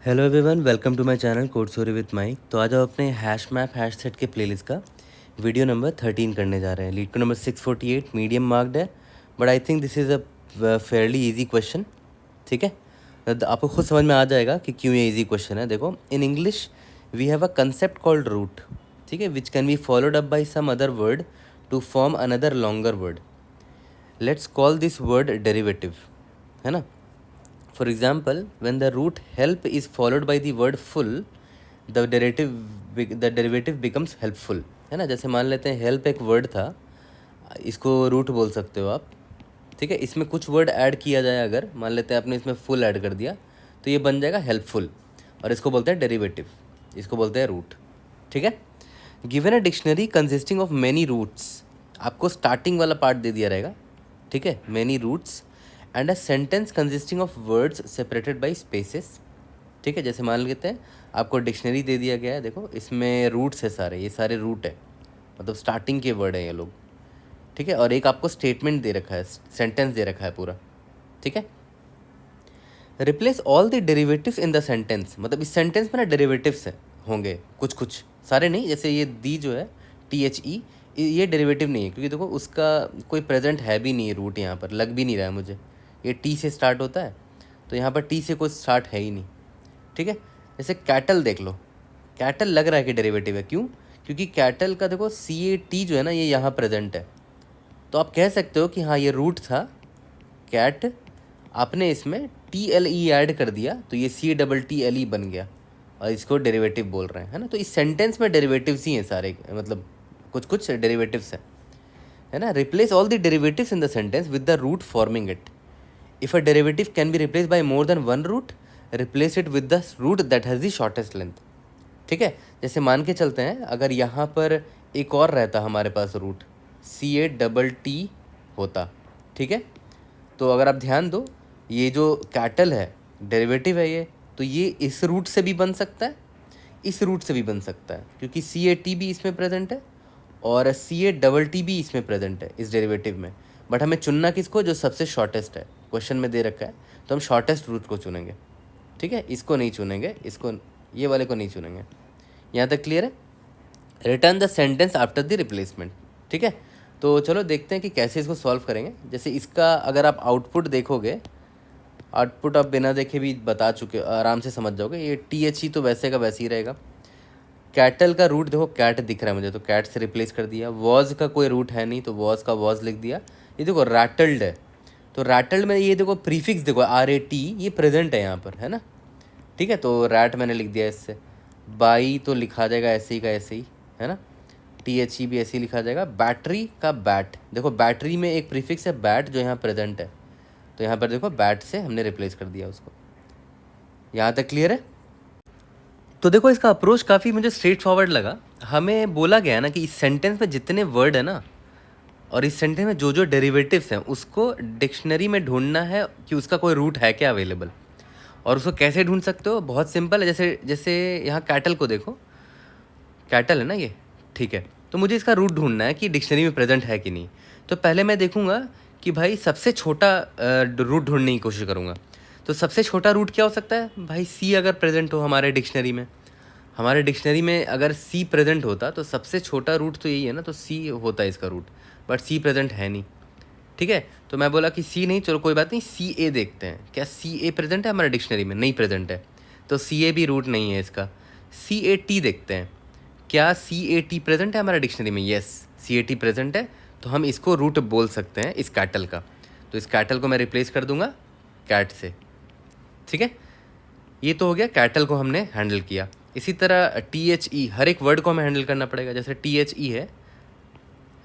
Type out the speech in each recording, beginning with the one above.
Hello everyone, welcome to my channel code story with Mike. तो आज हम अपने हैश मैप हैश सेट के प्लेलिस्ट का वीडियो नंबर 13 करने जा रहे हैं। LeetCode number 648 medium marked है, but I think this is a fairly easy question. ठीक है, तो आपको खुद समझ में आ जाएगा कि क्यों ये इजी क्वेश्चन है। देखो, in English we have a concept called root, ठीक है, which can be followed up by some other word to form another longer word. Let's call this word derivative, है ना। For example, when the root help is followed by the word full, the derivative becomes helpful, है ना। जैसे मान लेते हैं help एक word था, इसको root बोल सकते हो आप। ठीक है, इसमें कुछ word ऐड किया जाए, अगर मान लेते हैं आपने इसमें full ऐड कर दिया तो ये बन जाएगा helpful, और इसको बोलते हैं डेरिवेटिव, इसको बोलते हैं रूट। ठीक है, given a dictionary consisting of many roots, आपको स्टार्टिंग वाला पार्ट दे दिया रहेगा। ठीक है, many roots and a sentence consisting of words separated by spaces. ठीक है, जैसे मान लेते हैं आपको डिक्शनरी दे दिया गया है, देखो इसमें रूट्स है सारे, ये सारे रूट है, मतलब स्टार्टिंग के वर्ड है ये लोग। ठीक है, और एक आपको स्टेटमेंट दे रखा है, सेंटेंस दे रखा है पूरा। ठीक है, replace all the derivatives in the sentence, मतलब इस सेंटेंस में ना डेरिवेटिव्स है होंगे कुछ कुछ, सारे नहीं। जैसे ये दी जो है THE, ये डेरिवेटिव नहीं है, क्योंकि देखो उसका कोई प्रेजेंट है भी नहीं है, रूट यहाँ पर लग भी नहीं रहा है मुझे। ये टी से स्टार्ट होता है, तो यहाँ पर टी से कोई स्टार्ट है ही नहीं। ठीक है, जैसे कैटल देख लो, कैटल लग रहा है कि डेरिवेटिव है, क्यों? क्योंकि कैटल का देखो CAT जो है ना, ये यहाँ प्रेजेंट है, तो आप कह सकते हो कि हाँ ये रूट था कैट, आपने इसमें TLE ऐड कर दिया तो ये CTTLE बन गया, और इसको डेरिवेटिव बोल रहे हैं, है ना। तो इस सेंटेंस में डेरिवेटिव्स ही हैं सारे, मतलब कुछ कुछ डेरिवेटिव्स हैं, है ना। Replace all the derivatives in the sentence with the root forming it. If a derivative can be replace by more than one root, replace it with the root that has the shortest length. ठीक है, जैसे मान के चलते हैं अगर यहाँ पर एक और रहता हमारे पास रूट CATT होता, ठीक है, तो अगर आप ध्यान दो, ये जो कैटल है डेरिवेटिव है ये, तो ये इस रूट से भी बन सकता है, इस रूट से भी बन सकता है, क्योंकि CAT भी इसमें प्रेजेंट है और CATT भी इसमें प्रेजेंट है इस डेरिवेटिव में। बट हमें चुनना किसको, जो सबसे शॉर्टेस्ट है, क्वेश्चन में दे रखा है, तो हम शॉर्टेस्ट रूट को चुनेंगे। ठीक है, इसको नहीं चुनेंगे, इसको, ये वाले को नहीं चुनेंगे। यहाँ तक क्लियर है? Return the sentence after the replacement. ठीक है, तो चलो देखते हैं कि कैसे इसको सॉल्व करेंगे। जैसे इसका अगर आप आउटपुट देखोगे, आउटपुट आप बिना देखे भी बता चुके, आराम से समझ जाओगे। ये THE तो वैसे का वैसे ही रहेगा। कैटल का रूट देखो, कैट दिख रहा है मुझे, तो कैट से रिप्लेस कर दिया। वॉज का कोई रूट है नहीं, तो वॉज का वॉज लिख दिया। ये देखो रैटल्ड है, तो रैटल्ड में ये देखो प्रीफिक्स देखो RAT, ये प्रेजेंट है यहाँ पर, है ना। ठीक है, तो रैट मैंने लिख दिया इससे। बाई तो लिखा जाएगा ऐसे ही का ऐसे ही, है ना। THE भी ऐसे ही लिखा जाएगा। बैटरी का बैट, देखो बैटरी में एक प्रीफिक्स है बैट जो यहाँ प्रेजेंट है, तो यहाँ पर देखो बैट से हमने रिप्लेस कर दिया उसको। यहाँ तक क्लियर है? तो देखो इसका अप्रोच काफ़ी मुझे स्ट्रेट फॉरवर्ड लगा। हमें बोला गया ना कि इस सेंटेंस में जितने वर्ड है ना, और इस सेंटेंस में जो जो डेरिवेटिव्स हैं, उसको डिक्शनरी में ढूंढना है कि उसका कोई रूट है क्या अवेलेबल। और उसको कैसे ढूंढ सकते हो, बहुत सिंपल है। जैसे जैसे यहाँ कैटल को देखो, कैटल है ना ये, ठीक है, तो मुझे इसका रूट ढूंढना है कि डिक्शनरी में प्रेजेंट है कि नहीं। तो पहले मैं देखूंगा कि भाई सबसे छोटा रूट ढूंढने की कोशिश करूंगा। तो सबसे छोटा रूट क्या हो सकता है भाई? C अगर प्रेजेंट हो हमारे डिक्शनरी में, हमारे डिक्शनरी में अगर C प्रेजेंट होता तो सबसे छोटा रूट तो यही है ना, तो C होता है इसका रूट, बट C प्रेजेंट है नहीं। ठीक है, तो मैं बोला कि C नहीं, चलो कोई बात नहीं, CA देखते हैं, क्या CA प्रेजेंट है हमारे डिक्शनरी में? नहीं प्रेजेंट है, तो CA भी रूट नहीं है इसका। CAT देखते हैं, क्या CAT प्रेजेंट है हमारा डिक्शनरी में? यस, CAT प्रेजेंट है, तो हम इसको रूट बोल सकते हैं इस कैटल का। तो इस कैटल को मैं रिप्लेस कर दूंगा कैट से। ठीक है, ये तो हो गया, कैटल को हमने हैंडल किया। इसी तरह THE, हर एक वर्ड को हमें हैंडल करना पड़ेगा। जैसे THE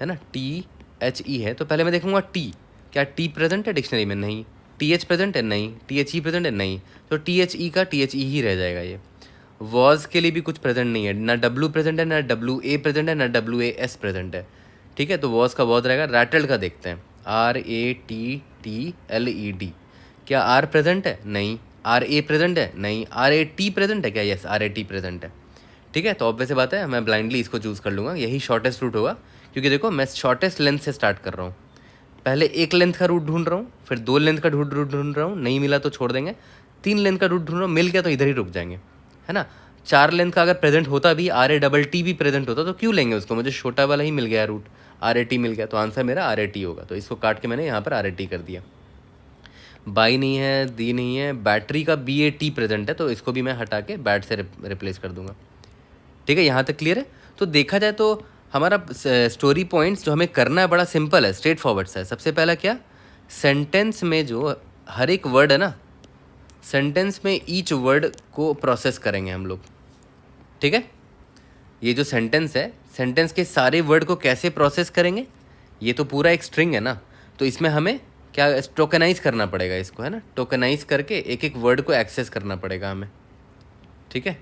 है ना, THE है, तो पहले मैं देखूंगा T, क्या T प्रेजेंट है डिक्शनरी में? नहीं। TH प्रेजेंट है? नहीं। THE प्रेजेंट है? नहीं। तो THE का THE ही रह जाएगा ये। वॉज के लिए भी कुछ प्रेजेंट नहीं है, ना W प्रेजेंट है, ना WA प्रेजेंट है, ना WAS प्रेजेंट है। ठीक है, तो वॉज का वॉज रहेगा। रैटल्ड का देखते हैं, RATTLED, क्या R प्रेजेंट है? नहीं। RA प्रेजेंट है? नहीं। RAT प्रेजेंट है क्या? यस, RAT प्रेजेंट है। ठीक है, तो ऑब्वियस बात है, मैं ब्लाइंडली इसको चूज़ कर लूँगा, यही शॉर्टेस्ट रूट होगा, क्योंकि देखो मैं शॉर्टेस्ट लेंथ से स्टार्ट कर रहा हूँ। पहले एक लेंथ का रूट ढूंढ रहा हूँ, फिर दो लेंथ का रूट ढूंढ रहा हूँ, नहीं मिला तो छोड़ देंगे, 3 लेंथ का रूट ढूंढ रहा हूँ, मिल गया तो इधर ही रुक जाएंगे, है ना। 4 लेंथ का अगर प्रेजेंट होता भी, RA भी प्रेजेंट होता तो क्यों लेंगे उसको, मुझे छोटा वाला ही मिल गया रूट, RAT मिल गया, तो आंसर मेरा RAT होगा। तो इसको काट के मैंने यहाँ पर RAT कर दिया। बाई नहीं है, दी नहीं है, बैटरी का BAT प्रेजेंट है, तो इसको भी मैं हटा के बैट से रिप्लेस कर दूंगा। ठीक है, यहाँ तक क्लियर है। तो देखा जाए तो हमारा स्टोरी पॉइंट्स जो हमें करना है बड़ा सिंपल है, स्ट्रेट फॉरवर्ड सा है। सबसे पहला क्या, सेंटेंस में जो हर एक वर्ड है ना, सेंटेंस में ईच वर्ड को प्रोसेस करेंगे हम लोग। ठीक है, ये जो सेंटेंस है, सेंटेंस के सारे वर्ड को कैसे प्रोसेस करेंगे, ये तो पूरा एक स्ट्रिंग है ना, तो इसमें हमें क्या टोकनाइज करना पड़ेगा इसको, है ना। टोकनाइज करके एक एक वर्ड को एक्सेस करना पड़ेगा हमें। ठीक है,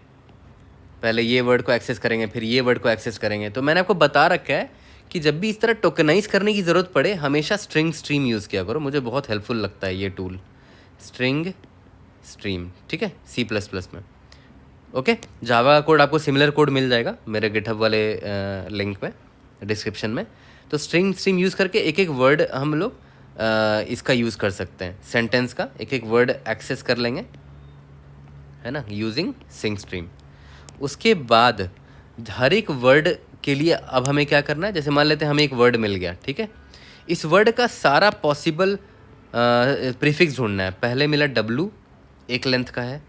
पहले ये वर्ड को एक्सेस करेंगे, फिर ये वर्ड को एक्सेस करेंगे। तो मैंने आपको बता रखा है कि जब भी इस तरह टोकनाइज करने की ज़रूरत पड़े, हमेशा स्ट्रिंग स्ट्रीम यूज़ किया करो। मुझे बहुत हेल्पफुल लगता है ये टूल, स्ट्रिंग स्ट्रीम। ठीक है, C++ में। ओके, जावा का कोड आपको सिमिलर कोड मिल जाएगा मेरे गिटहब वाले लिंक में, डिस्क्रिप्शन में। तो स्ट्रिंग स्ट्रीम यूज़ करके एक एक वर्ड हम लोग इसका यूज़ कर सकते हैं, सेंटेंस का एक एक वर्ड एक्सेस कर लेंगे, है ना, यूजिंग स्ट्रिंग स्ट्रीम। उसके बाद हर एक वर्ड के लिए अब हमें क्या करना है, जैसे मान लेते हैं हमें एक वर्ड मिल गया, ठीक है, इस वर्ड का सारा पॉसिबल प्रीफिक्स ढूंढना है। पहले मिला W, 1 लेंथ का है,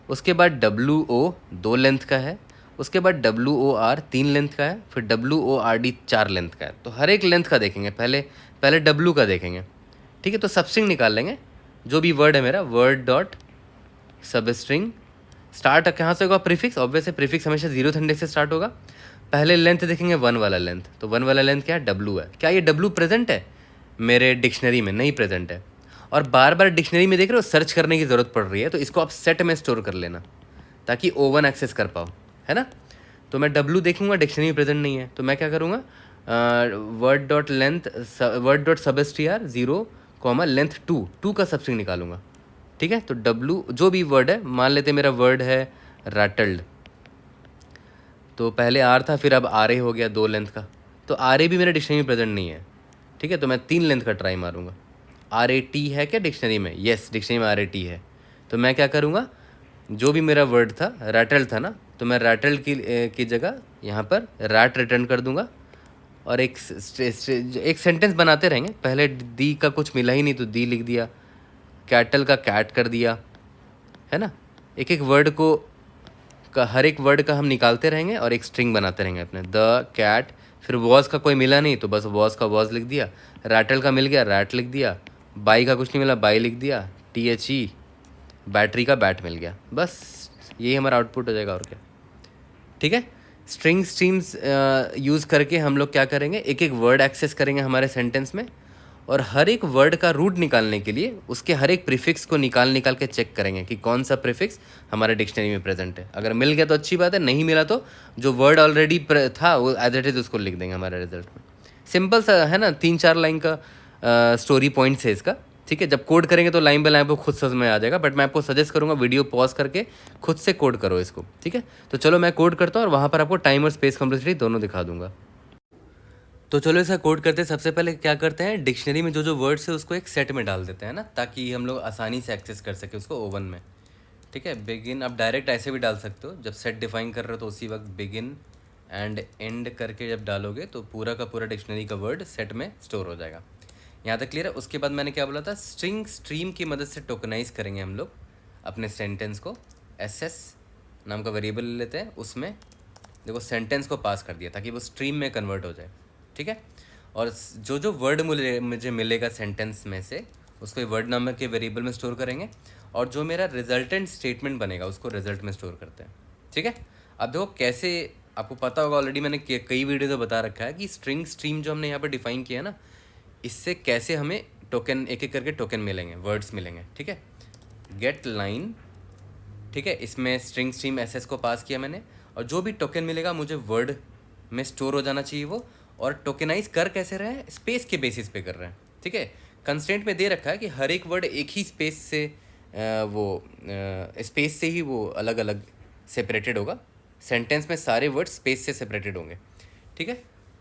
उसके बाद WO 2 लेंथ का है, उसके बाद WOR 3 लेंथ का है, फिर WORD 4 लेंथ का है। तो हर एक लेंथ का देखेंगे, पहले W का देखेंगे। ठीक है, तो सबस्ट्रिंग निकाल लेंगे, जो भी वर्ड है मेरा, वर्ड डॉट सबस्ट्रिंग स्टार्ट कहाँ से होगा, प्रीफिक्स, ऑब्वियस है प्रीफिक्स हमेशा 0th इंडेक्स से स्टार्ट होगा। पहले लेंथ देखेंगे 1 वाला लेंथ, तो 1 वाला लेंथ क्या है, W है। क्या ये W प्रेजेंट है मेरे डिक्शनरी में, नहीं प्रेजेंट है। और बार बार डिक्शनरी में देख रहे हो सर्च करने की ज़रूरत पड़ रही है, तो इसको आप सेट में स्टोर कर लेना ताकि O1 एक्सेस कर पाओ, है ना। तो मैं W देखूंगा, डिक्शनरी में प्रेजेंट नहीं है, तो मैं क्या करूँगा, word dot length, word dot substr 0 length 2 का सबस्ट्रिंग निकालूंगा। ठीक है, तो W जो भी वर्ड है, मान लेते मेरा वर्ड है रैटल्ड, तो पहले R था, फिर अब RA हो गया 2 लेंथ का, तो RA भी मेरे डिक्शनरी में प्रेजेंट नहीं है। ठीक है, तो मैं 3 लेंथ का ट्राई मारूंगा। RAT है क्या डिक्शनरी में, यस डिक्शनरी में RAT है। तो मैं क्या करूँगा, जो भी मेरा वर्ड था रैटल्ड था ना, तो मैं रैटल्ड की जगह यहाँ पर रैट रिटर्न कर दूंगा, और एक सेंटेंस बनाते रहेंगे। पहले दी का कुछ मिला ही नहीं तो दी लिख दिया, कैटल का कैट कर दिया, है ना। एक एक वर्ड को हर एक वर्ड का हम निकालते रहेंगे और एक स्ट्रिंग बनाते रहेंगे अपने, द कैट, फिर वॉज का कोई मिला नहीं तो बस वॉज का वॉज लिख दिया, रैटल का मिल गया रैट लिख दिया, बाई का कुछ नहीं मिला बाई लिख दिया, THE, बैटरी का बैट मिल गया, बस यही हमारा आउटपुट हो जाएगा, और क्या। ठीक है, स्ट्रिंग स्ट्रीम्स यूज़ करके हम लोग क्या करेंगे, एक एक वर्ड एक्सेस करेंगे हमारे सेंटेंस में, और हर एक वर्ड का रूट निकालने के लिए उसके हर एक प्रीफिक्स को निकाल के चेक करेंगे कि कौन सा प्रीफिक्स हमारे डिक्शनरी में प्रेजेंट है। अगर मिल गया तो अच्छी बात है, नहीं मिला तो जो वर्ड ऑलरेडी था वो एज इट इज़ उसको लिख देंगे हमारे रिजल्ट में। सिंपल सा है ना, 3-4 लाइन का स्टोरी पॉइंट्स है इसका। ठीक है, जब कोड करेंगे तो लाइन बाय लाइन आपको खुद समझ में आ जाएगा, बट मैं आपको सजेस्ट करूँगा वीडियो पॉज करके खुद से कोड करो इसको। ठीक है, तो चलो मैं कोड करता हूँ और वहाँ पर आपको टाइम और स्पेस कॉम्प्लेक्सिटी दोनों दिखा दूंगा। तो चलो इसका कोड करते हैं। सबसे पहले क्या करते हैं, डिक्शनरी में जो जो वर्ड्स है उसको एक सेट में डाल देते हैं ना, ताकि हम लोग आसानी से एक्सेस कर सके उसको ओवन में। ठीक है, बिगिन आप डायरेक्ट ऐसे भी डाल सकते हो, जब सेट डिफाइन कर रहे हो तो उसी वक्त बिगिन एंड एंड करके जब डालोगे तो पूरा का पूरा डिक्शनरी का वर्ड सेट में स्टोर हो जाएगा। यहाँ तक क्लियर है। उसके बाद मैंने क्या बोला था, स्ट्रिंग स्ट्रीम की मदद से टोकनाइज करेंगे हम लोग अपने सेंटेंस को। SS नाम का वेरिएबल ले लेते हैं, उसमें देखो सेंटेंस को पास कर दिया ताकि वो स्ट्रीम में कन्वर्ट हो जाए। ठीक है, और जो जो वर्ड मुझे मिलेगा सेंटेंस में से उसको वर्ड नंबर के वेरिएबल में स्टोर करेंगे, और जो मेरा रिजल्टेंट स्टेटमेंट बनेगा उसको रिजल्ट में स्टोर करते हैं। ठीक है, अब देखो कैसे, आपको पता होगा ऑलरेडी, मैंने कई वीडियो में बता रखा है कि स्ट्रिंग स्ट्रीम जो हमने यहाँ पर डिफाइन किया है ना, इससे कैसे हमें टोकन एक एक करके टोकन मिलेंगे, वर्ड्स मिलेंगे। ठीक है, गेट लाइन, ठीक है, इसमें स्ट्रिंग स्ट्रीम SS को पास किया मैंने, और जो भी टोकन मिलेगा मुझे वर्ड में स्टोर हो जाना चाहिए वो। और टोकनाइज कर कैसे रहे हैं, स्पेस के बेसिस पे कर रहे हैं। ठीक है, कंस्ट्रेंट में दे रखा है कि हर एक वर्ड एक ही स्पेस से स्पेस से ही वो अलग अलग सेपरेटेड होगा। सेंटेंस में सारे वर्ड स्पेस से सेपरेटेड होंगे। ठीक है,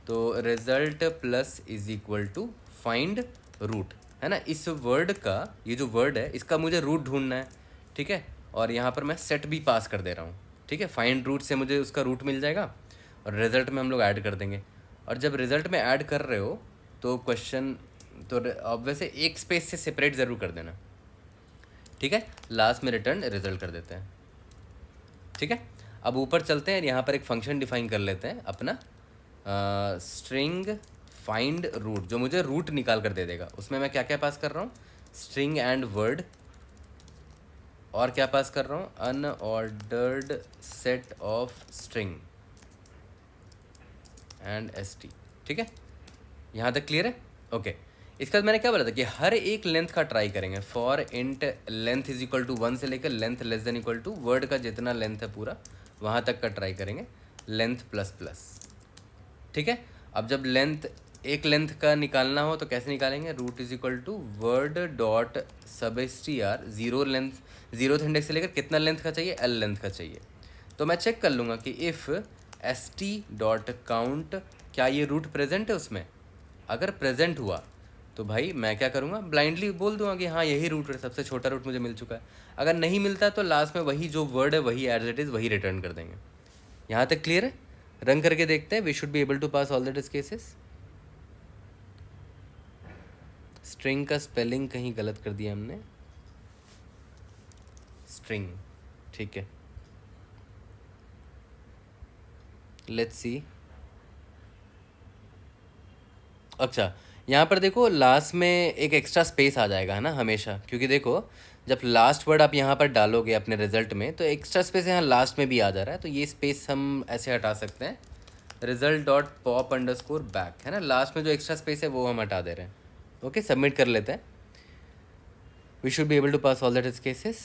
तो result plus is equal to find root, है ना। इस वर्ड का, ये जो वर्ड है इसका मुझे रूट ढूंढना है। ठीक है, और यहाँ पर मैं सेट भी पास कर दे रहा हूँ। ठीक है, फाइंड रूट से मुझे उसका रूट मिल जाएगा और रिजल्ट में हम लोग ऐड कर देंगे। और जब रिजल्ट में ऐड कर रहे हो तो क्वेश्चन तो ऑब्वियसली एक स्पेस से सेपरेट ज़रूर कर देना। ठीक है, लास्ट में रिटर्न रिजल्ट कर देते हैं। ठीक है, अब ऊपर चलते हैं, यहाँ पर एक फंक्शन डिफाइन कर लेते हैं अपना स्ट्रिंग फाइंड रूट, जो मुझे रूट निकाल कर दे देगा। उसमें मैं क्या क्या पास कर रहा हूँ, स्ट्रिंग एंड वर्ड, और क्या पास कर रहा हूँ, unordered set of string and st। ठीक है, यहाँ तक क्लियर है? ओके, इसके बाद मैंने क्या बोला था कि हर एक लेंथ का ट्राई करेंगे। For int length is equal to 1 से लेकर length less than equal to word का जितना लेंथ है पूरा वहाँ तक का ट्राई करेंगे, लेंथ प्लस प्लस। ठीक है, अब जब लेंथ एक लेंथ का निकालना हो तो कैसे निकालेंगे, root is equal to word dot sub str, zero index से लेकर कितना लेंथ का चाहिए, l लेंथ का चाहिए। तो मैं चेक कर लूँगा कि इफ़ st डॉट काउंट, क्या ये रूट प्रेजेंट है उसमें। अगर प्रेजेंट हुआ तो भाई मैं क्या करूँगा, ब्लाइंडली बोल दूंगा कि हाँ यही रूट है, सबसे छोटा रूट मुझे मिल चुका है। अगर नहीं मिलता तो लास्ट में वही जो वर्ड है वही एज इट इज़ वही रिटर्न कर देंगे। यहाँ तक क्लियर है? रन करके देखते हैं। We should be able to pass all the test cases. String का स्पेलिंग कहीं गलत कर दिया हमने, स्ट्रिंग। ठीक है, लेट्स सी। अच्छा, यहाँ पर देखो लास्ट में एक एक्स्ट्रा स्पेस आ जाएगा, है ना, हमेशा, क्योंकि देखो जब लास्ट वर्ड आप यहाँ पर डालोगे अपने रिजल्ट में तो एक्स्ट्रा स्पेस यहाँ लास्ट में भी आ जा रहा है। तो ये स्पेस हम ऐसे हटा सकते हैं, result dot pop underscore back, है ना, लास्ट में जो एक्स्ट्रा स्पेस है वो हम हटा दे रहे हैं। ओके, सबमिट कर लेते हैं। We should be able to pass all the test cases.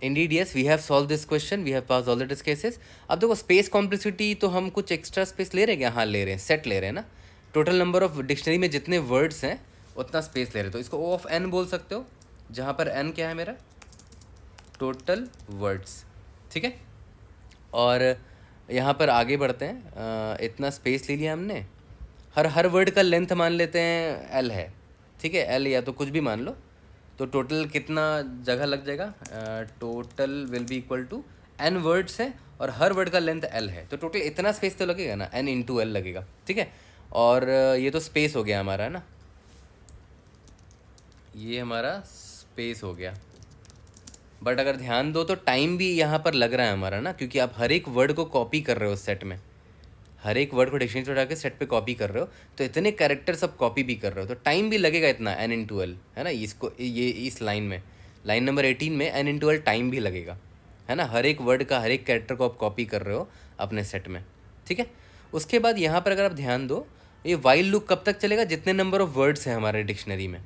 Indeed yes, we have solve this question, we have pass all the test cases. अब देखो स्पेस कॉम्प्लेक्सिटी तो हम कुछ एक्स्ट्रा स्पेस ले रहे हैं क्या? हाँ ले रहे हैं, सेट ले रहे हैं ना। टोटल नंबर ऑफ डिक्शनरी में जितने वर्ड्स हैं उतना स्पेस ले रहे हैं, तो इसको ओ ऑफ एन बोल सकते हो, जहाँ पर एन क्या है मेरा, टोटल वर्ड्स। ठीक है, और यहाँ पर आगे बढ़ते हैं। इतना स्पेस ले लिया हमने, हर वर्ड का लेंथ मान लेते हैं एल है। ठीक है, एल या तो कुछ भी मान लो, तो टोटल कितना जगह लग जाएगा, total will be equal to N words है और हर वर्ड का लेंथ एल है, तो टोटल इतना स्पेस तो लगेगा ना, एन इंटू एल लगेगा। ठीक है, और ये तो स्पेस हो गया हमारा, है ना, ये हमारा स्पेस हो गया। बट अगर ध्यान दो तो टाइम भी यहाँ पर लग रहा है हमारा ना, क्योंकि आप हर एक वर्ड को कॉपी कर रहे हो सेट में, हर एक वर्ड को डिक्शनरी से उठा के सेट पे कॉपी कर रहे हो, तो इतने कैरेक्टर सब कॉपी भी कर रहे हो, तो टाइम भी लगेगा इतना, एन इंटू एल, है ना। इसको ये इस लाइन में, लाइन नंबर 18 में एन इंटू एल टाइम भी लगेगा, है ना। हर एक वर्ड का हर एक कैरेक्टर को आप कॉपी कर रहे हो अपने सेट में। ठीक है, उसके बाद यहाँ पर अगर आप ध्यान दो, ये वाइल लूप कब तक चलेगा, जितने नंबर ऑफ वर्ड्स हैं हमारे डिक्शनरी में,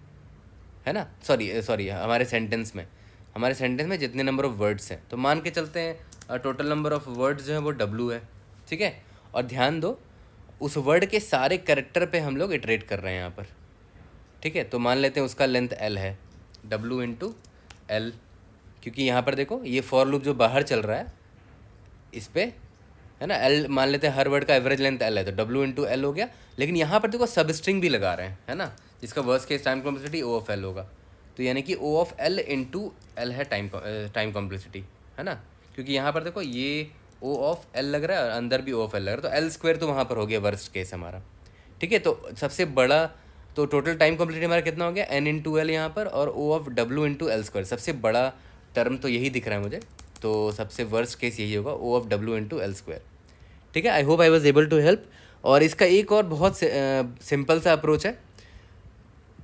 है ना, सॉरी हमारे सेंटेंस में जितने नंबर ऑफ वर्ड्स हैं, तो मान के चलते हैं टोटल नंबर ऑफ वर्ड्स जो है वो W है। ठीक है, और ध्यान दो उस वर्ड के सारे कैरेक्टर पे हम लोग इटरेट कर रहे हैं यहाँ पर। ठीक है, तो मान लेते हैं उसका लेंथ L है, W इंटू L, क्योंकि यहाँ पर देखो ये फॉर लूप जो बाहर चल रहा है इस पे, है ना, L मान लेते हैं हर वर्ड का एवरेज लेंथ L है, तो W इंटू L हो गया। लेकिन यहाँ पर देखो सब स्ट्रिंग भी लगा रहे हैं, है ना, जिसका worst case time complexity O of L होगा, तो यानी कि O of L into L है टाइम कॉम्प्लेक्सिटी, है ना, क्योंकि यहाँ पर देखो ये O ऑफ L लग रहा है और अंदर भी O ऑफ L लग रहा है, तो L स्क्वायर तो वहाँ पर हो गया वर्स्ट केस हमारा। ठीक है, तो सबसे बड़ा, तो टोटल टाइम कॉम्प्लेक्सिटी हमारा कितना हो गया, N इंटू एल यहाँ पर, और O of W into L square, सबसे बड़ा टर्म तो यही दिख रहा है मुझे, तो सबसे वर्स्ट केस यही होगा, O of W into L square. ठीक है, I hope I was able to help. और इसका एक और बहुत सिंपल सा अप्रोच है,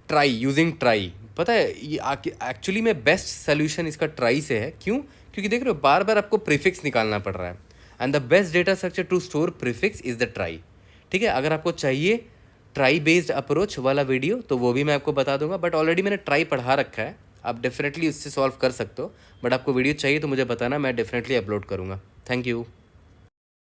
ट्राई, यूजिंग ट्राई। पता है ये एक्चुअली में बेस्ट सोल्यूशन इसका ट्राई से है। क्यों? क्योंकि देख रहे हो बार बार आपको प्रीफिक्स निकालना पड़ रहा है, and the best data structure to store prefix is the trie. ठीक है, अगर आपको चाहिए ट्राई बेस्ड अप्रोच वाला वीडियो तो वो भी मैं आपको बता दूंगा, बट ऑलरेडी मैंने ट्राई पढ़ा रखा है, आप डेफिनेटली उससे सॉल्व कर सकते हो। बट आपको वीडियो चाहिए तो मुझे बताना, मैं डेफिनेटली अपलोड करूँगा। Thank you.